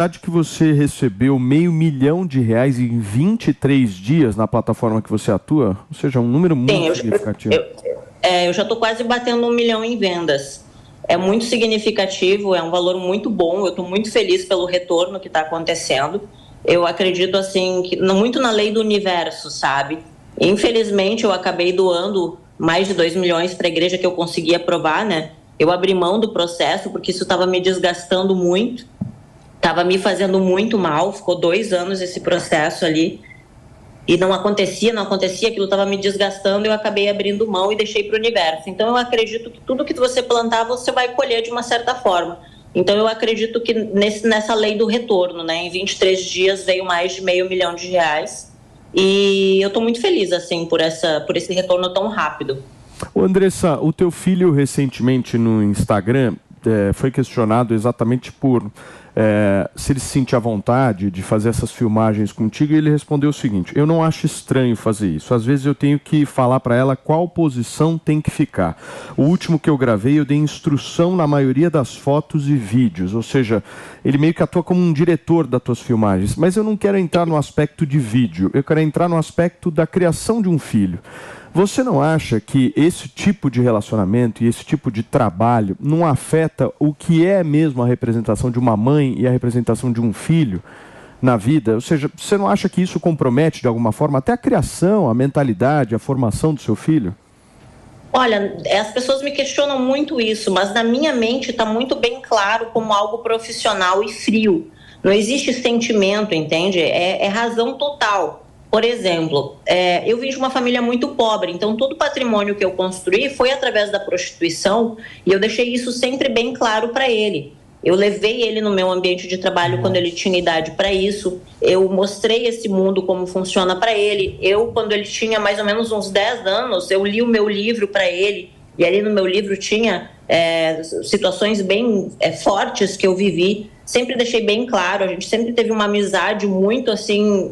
verdade que você recebeu R$500 mil em 23 dias na plataforma que você atua? Ou seja, um número muito significativo. Eu já estou quase batendo 1 milhão em vendas. É muito significativo, é um valor muito bom. Eu estou muito feliz pelo retorno que está acontecendo. Eu acredito assim que muito na lei do universo, sabe? Infelizmente, eu acabei doando mais de 2 milhões para a igreja que eu consegui aprovar, né? Eu abri mão do processo porque isso estava me desgastando muito. Estava me fazendo muito mal, ficou 2 anos esse processo ali e não acontecia, aquilo estava me desgastando, eu acabei abrindo mão e deixei para o universo. Então eu acredito que tudo que você plantar, você vai colher de uma certa forma. Então eu acredito que nessa lei do retorno, né, em 23 dias veio mais de R$500 mil e eu estou muito feliz assim por esse retorno tão rápido. Andressa, o teu filho recentemente no Instagram foi questionado exatamente por se ele se sentia à vontade de fazer essas filmagens contigo, e ele respondeu o seguinte: eu não acho estranho fazer isso, às vezes eu tenho que falar para ela qual posição tem que ficar. O último que eu gravei, eu dei instrução na maioria das fotos e vídeos, ou seja, ele meio que atua como um diretor das tuas filmagens, mas eu não quero entrar no aspecto de vídeo, eu quero entrar no aspecto da criação de um filho. Você não acha que esse tipo de relacionamento e esse tipo de trabalho não afeta o que é mesmo a representação de uma mãe e a representação de um filho na vida? Ou seja, você não acha que isso compromete de alguma forma até a criação, a mentalidade, a formação do seu filho? Olha, as pessoas me questionam muito isso, mas na minha mente está muito bem claro como algo profissional e frio. Não existe sentimento, entende? É razão total. Por exemplo, eu vim de uma família muito pobre, então todo o patrimônio que eu construí foi através da prostituição e eu deixei isso sempre bem claro para ele. Eu levei ele no meu ambiente de trabalho quando ele tinha idade para isso, eu mostrei esse mundo como funciona para ele. Quando ele tinha mais ou menos uns 10 anos, eu li o meu livro para ele e ali no meu livro tinha situações bem fortes que eu vivi. Sempre deixei bem claro, a gente sempre teve uma amizade muito assim...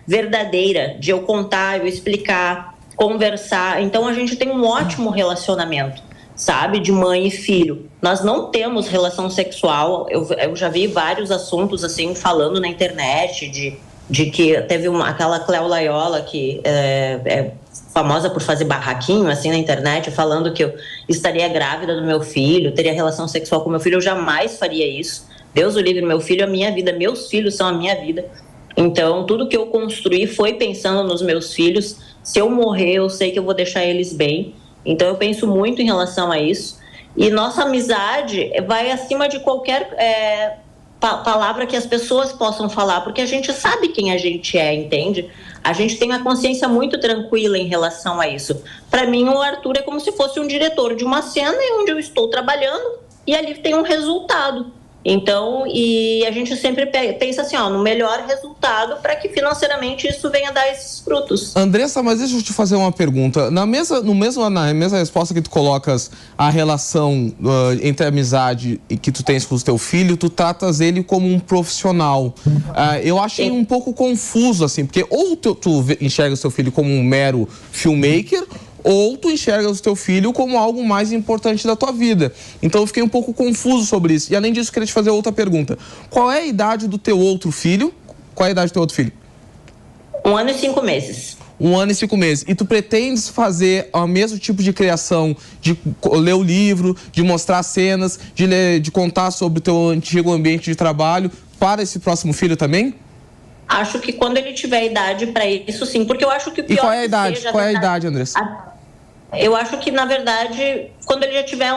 verdadeira, de eu contar, eu explicar, conversar. Então a gente tem um ótimo relacionamento, sabe, de mãe e filho. Nós não temos relação sexual. Eu já vi vários assuntos assim falando na internet de que teve aquela Cléo Laiola que é famosa por fazer barraquinho assim na internet, falando que eu estaria grávida do meu filho, teria relação sexual com meu filho. Eu jamais faria isso. Deus o livre, meu filho é a minha vida, meus filhos são a minha vida. Então, tudo que eu construí foi pensando nos meus filhos. Se eu morrer, eu sei que eu vou deixar eles bem. Então, eu penso muito em relação a isso. E nossa amizade vai acima de qualquer palavra que as pessoas possam falar, porque a gente sabe quem a gente é, entende? A gente tem uma consciência muito tranquila em relação a isso. Para mim, o Arthur é como se fosse um diretor de uma cena onde eu estou trabalhando e ali tem um resultado. Então, e a gente sempre pensa assim, no melhor resultado para que financeiramente isso venha a dar esses frutos. Andressa, mas deixa eu te fazer uma pergunta. Na mesma resposta que tu colocas a relação entre a amizade que tu tens com o teu filho, tu tratas ele como um profissional. Eu achei um pouco confuso, assim, porque ou tu enxerga o seu filho como um mero filmmaker, ou tu enxergas o teu filho como algo mais importante da tua vida. Então eu fiquei um pouco confuso sobre isso. E além disso, eu queria te fazer outra pergunta. Qual é a idade do teu outro filho? Qual é a idade do teu outro filho? 1 ano e 5 meses. 1 ano e 5 meses. E tu pretendes fazer o mesmo tipo de criação, de ler o livro, de mostrar cenas, de contar sobre o teu antigo ambiente de trabalho para esse próximo filho também? Acho que quando ele tiver idade para isso, sim. Porque eu acho que o pior... E qual é a idade? Qual é a idade, Andressa? Eu acho que, na verdade, quando ele já tiver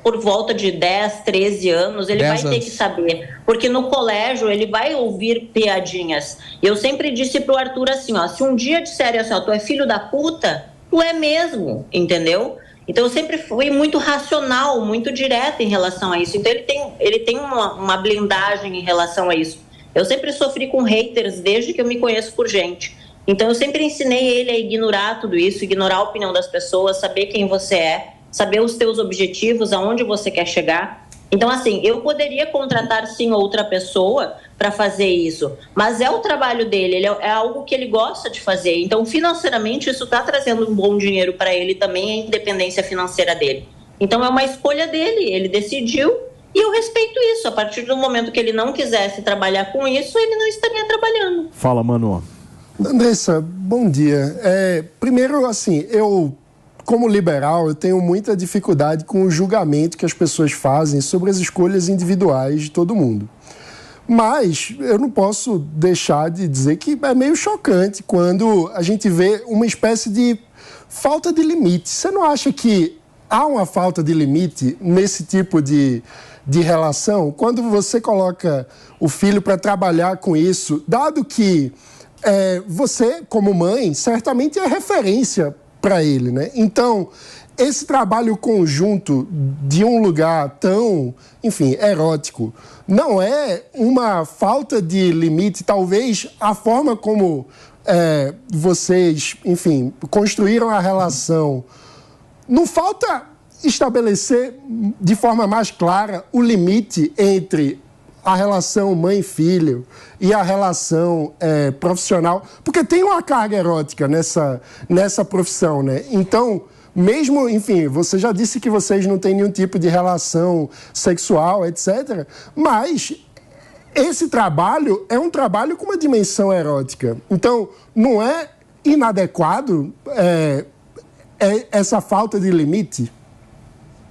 por volta de 10, 13 anos, ele vai ter que saber. Porque no colégio ele vai ouvir piadinhas. Eu sempre disse pro Arthur assim, se um dia disserem assim, tu é filho da puta, tu é mesmo, entendeu? Então eu sempre fui muito racional, muito direta em relação a isso. Então ele tem uma blindagem em relação a isso. Eu sempre sofri com haters desde que eu me conheço por gente. Então, eu sempre ensinei ele a ignorar tudo isso, ignorar a opinião das pessoas, saber quem você é, saber os teus objetivos, aonde você quer chegar. Então, assim, eu poderia contratar, sim, outra pessoa para fazer isso, mas é o trabalho dele, é algo que ele gosta de fazer. Então, financeiramente, isso está trazendo um bom dinheiro para ele também, a independência financeira dele. Então, é uma escolha dele, ele decidiu E eu respeito isso. A partir do momento que ele não quisesse trabalhar com isso, ele não estaria trabalhando. Fala, Manu. Andressa, bom dia. Primeiro, assim, como liberal, eu tenho muita dificuldade com o julgamento que as pessoas fazem sobre as escolhas individuais de todo mundo. Mas eu não posso deixar de dizer que é meio chocante quando a gente vê uma espécie de falta de limite. Você não acha que há uma falta de limite nesse tipo de relação? Quando você coloca o filho para trabalhar com isso, dado que você, como mãe, certamente é referência para ele, né? Então, esse trabalho conjunto de um lugar tão, enfim, erótico, não é uma falta de limite? Talvez a forma como vocês, enfim, construíram a relação, não falta estabelecer de forma mais clara o limite entre a relação mãe-filho e a relação profissional, porque tem uma carga erótica nessa profissão, né? Então, mesmo, enfim, você já disse que vocês não têm nenhum tipo de relação sexual, etc., mas esse trabalho é um trabalho com uma dimensão erótica. Então, não é inadequado essa falta de limite?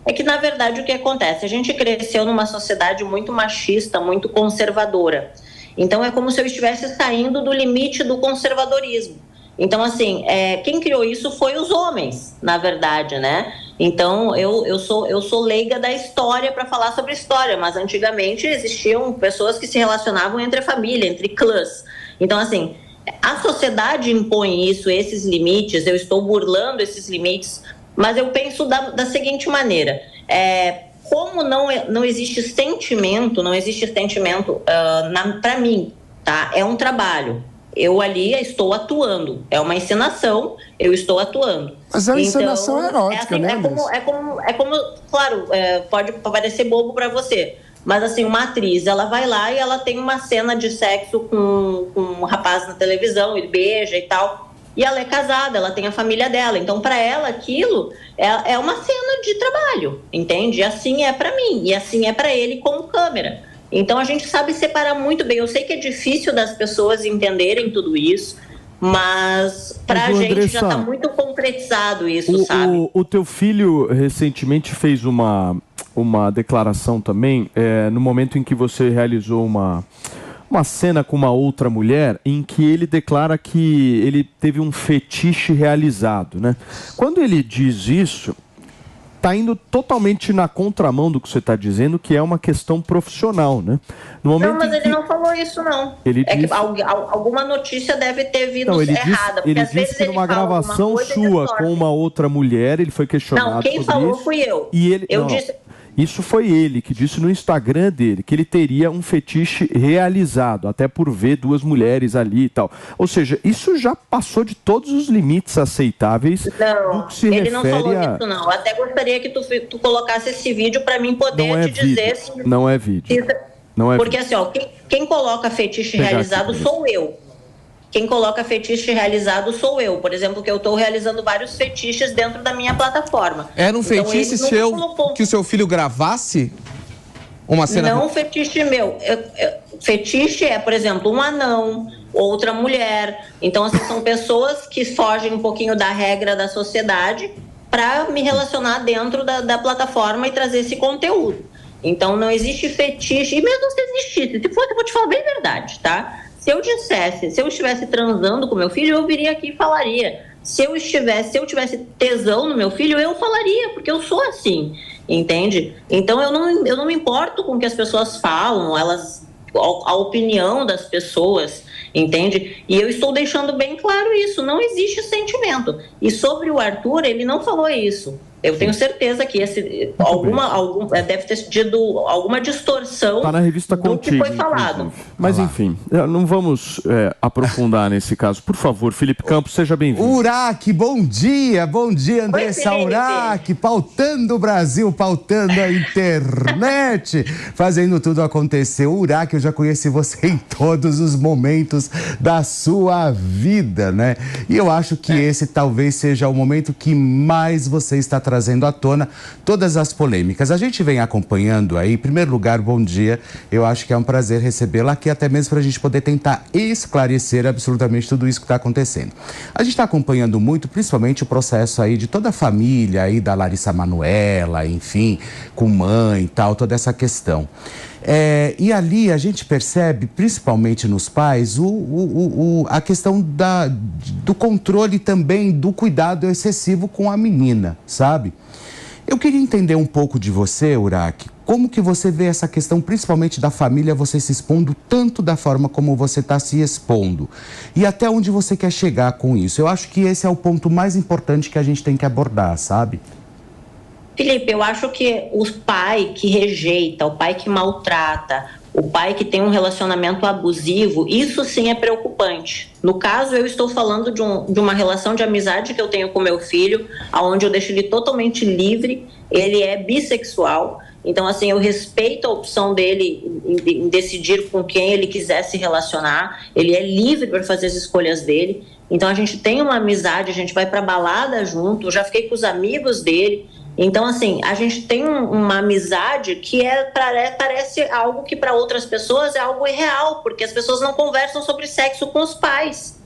É que, na verdade, o que acontece? A gente cresceu numa sociedade muito machista, muito conservadora. Então, é como se eu estivesse saindo do limite do conservadorismo. Então, assim, quem criou isso foi os homens, na verdade, né? Então, eu sou leiga da história para falar sobre história, mas antigamente existiam pessoas que se relacionavam entre a família, entre clãs. Então, assim, a sociedade impõe isso, esses limites, eu estou burlando esses limites, mas eu penso da seguinte maneira, como não existe sentimento, para mim, tá? É um trabalho. Eu ali estou atuando. É uma encenação, eu estou atuando. Mas é uma encenação erótica, né? É como, claro, pode parecer bobo para você, mas assim, uma atriz, ela vai lá e ela tem uma cena de sexo com um rapaz na televisão, ele beija e tal. E ela é casada, ela tem a família dela. Então, para ela, aquilo é uma cena de trabalho, entende? E assim é para mim, e assim é para ele como câmera. Então, a gente sabe separar muito bem. Eu sei que é difícil das pessoas entenderem tudo isso, mas para a gente Andressa, já está muito concretizado isso, sabe? O teu filho recentemente fez uma declaração também, no momento em que você realizou uma cena com uma outra mulher em que ele declara que ele teve um fetiche realizado, né? Quando ele diz isso, está indo totalmente na contramão do que você está dizendo, que é uma questão profissional, né? No momento não, mas ele não falou isso, não. Ele disse... que alguma notícia deve ter vindo errada. Ele disse que numa gravação sua com uma outra mulher, ele foi questionado. Não, quem falou fui eu. E ele, disse... Isso foi ele que disse no Instagram dele, que ele teria um fetiche realizado, até por ver duas mulheres ali e tal. Ou seja, isso já passou de todos os limites aceitáveis. Não, do que se ele não falou a... isso, não. Eu até gostaria que tu colocasse esse vídeo para mim poder te dizer se... Não é vídeo. Não é porque vídeo. assim, ó, quem coloca fetiche realizado sou eu. Quem coloca fetiche realizado sou eu. Por exemplo, que eu estou realizando vários fetiches dentro da minha plataforma. Era um fetiche que o seu filho gravasse uma cena? Não, fetiche meu. Fetiche é, por exemplo, um anão, outra mulher. Então, assim, são pessoas que fogem um pouquinho da regra da sociedade para me relacionar dentro da plataforma e trazer esse conteúdo. Então, não existe fetiche. E mesmo se existisse, se fosse, eu vou te falar bem a verdade, tá? Se eu estivesse transando com meu filho, eu viria aqui e falaria. Se eu tivesse tesão no meu filho, eu falaria, porque eu sou assim, entende? Então eu não me importo com o que as pessoas falam, a opinião das pessoas, entende? E eu estou deixando bem claro isso, não existe sentimento. E sobre o Arthur, ele não falou isso. Eu tenho certeza que deve ter tido alguma distorção tá na revista do Contigo, que foi falado. Inclusive. Mas, enfim, não vamos aprofundar nesse caso. Por favor, Felipe Campos, seja bem-vindo. Uraque, bom dia, Andressa Uraque, pautando o Brasil, pautando a internet, fazendo tudo acontecer. Uraque, eu já conheci você em todos os momentos da sua vida, né? E eu acho que esse talvez seja o momento que mais você está trazendo trazendo à tona todas as polêmicas. A gente vem acompanhando aí, em primeiro lugar, bom dia, eu acho que é um prazer recebê-la aqui, até mesmo para a gente poder tentar esclarecer absolutamente tudo isso que está acontecendo. A gente está acompanhando muito, principalmente o processo aí de toda a família aí da Larissa Manoela, enfim, com mãe e tal, toda essa questão. E ali a gente percebe, principalmente nos pais, a questão do controle também, do cuidado excessivo com a menina, sabe? Eu queria entender um pouco de você, Urach, como que você vê essa questão, principalmente da família, você se expondo tanto da forma como você está se expondo e até onde você quer chegar com isso. Eu acho que esse é o ponto mais importante que a gente tem que abordar, sabe? Felipe, eu acho que o pai que rejeita, o pai que maltrata, o pai que tem um relacionamento abusivo, isso sim é preocupante. No caso, eu estou falando de uma relação de amizade que eu tenho com meu filho, onde eu deixo ele totalmente livre, ele é bissexual. Então, assim, eu respeito a opção dele em decidir com quem ele quiser se relacionar, ele é livre para fazer as escolhas dele. Então, a gente tem uma amizade, a gente vai para balada junto, eu já fiquei com os amigos dele. Então, assim, a gente tem uma amizade que parece algo que para outras pessoas é algo irreal, porque as pessoas não conversam sobre sexo com os pais,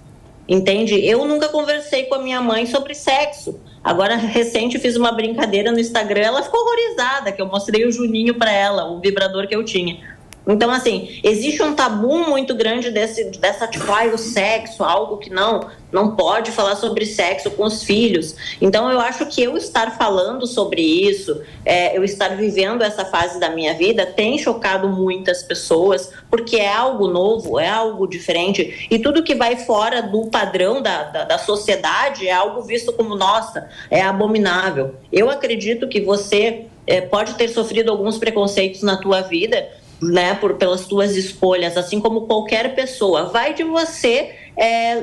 entende? Eu nunca conversei com a minha mãe sobre sexo. Agora, recente, fiz uma brincadeira no Instagram, ela ficou horrorizada, que eu mostrei o Juninho para ela, o vibrador que eu tinha. Então, assim, existe um tabu muito grande dessa tipo, o sexo, algo que não pode falar sobre sexo com os filhos. Então, eu acho que eu estar falando sobre isso, eu estar vivendo essa fase da minha vida, tem chocado muitas pessoas, porque é algo novo, é algo diferente, e tudo que vai fora do padrão da sociedade é algo visto como, nossa, é abominável. Eu acredito que você pode ter sofrido alguns preconceitos na tua vida, né, pelas tuas escolhas, assim como qualquer pessoa. Vai de você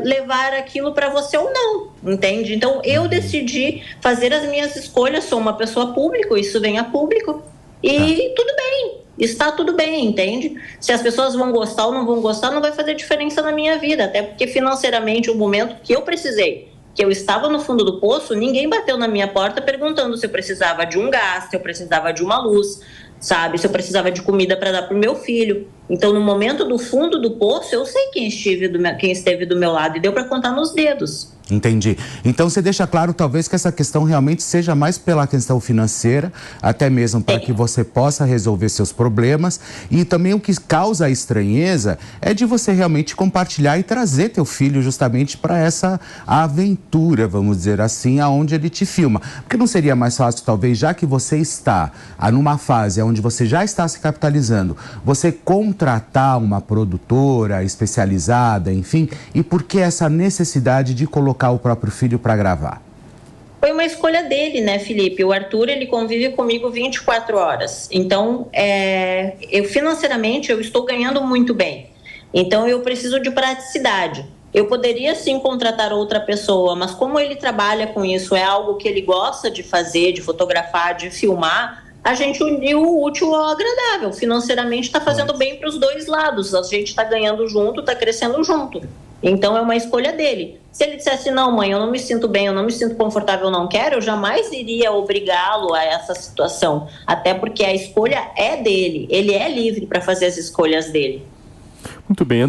levar aquilo para você ou não, entende? Então, eu decidi fazer as minhas escolhas, sou uma pessoa pública, isso vem a público, e tudo bem, está tudo bem, entende? Se as pessoas vão gostar ou não vão gostar, não vai fazer diferença na minha vida, até porque financeiramente, o momento que eu precisei, que eu estava no fundo do poço, ninguém bateu na minha porta perguntando se eu precisava de um gás, se eu precisava de uma luz, sabe, se eu precisava de comida para dar para o meu filho. Então, no momento do fundo do poço, eu sei quem esteve do meu lado, e deu para contar nos dedos. Entendi. Então, você deixa claro, talvez, que essa questão realmente seja mais pela questão financeira, até mesmo para que você possa resolver seus problemas. E também o que causa a estranheza é de você realmente compartilhar e trazer teu filho justamente para essa aventura, vamos dizer assim, aonde ele te filma. Porque não seria mais fácil, talvez, já que você está numa fase onde você já está se capitalizando, você contratar uma produtora especializada, enfim, e por que essa necessidade de colocar o próprio filho para gravar? Foi uma escolha dele, né, Felipe? O Arthur, ele convive comigo 24 horas. Então, financeiramente, eu estou ganhando muito bem. Então, eu preciso de praticidade. Eu poderia, sim, contratar outra pessoa, mas como ele trabalha com isso, é algo que ele gosta de fazer, de fotografar, de filmar, a gente uniu o útil ao agradável. Financeiramente, está fazendo bem para os dois lados. A gente está ganhando junto, está crescendo junto. Então, é uma escolha dele. Se ele dissesse, não, mãe, eu não me sinto bem, eu não me sinto confortável, eu não quero, eu jamais iria obrigá-lo a essa situação. Até porque a escolha é dele. Ele é livre para fazer as escolhas dele. Muito bem.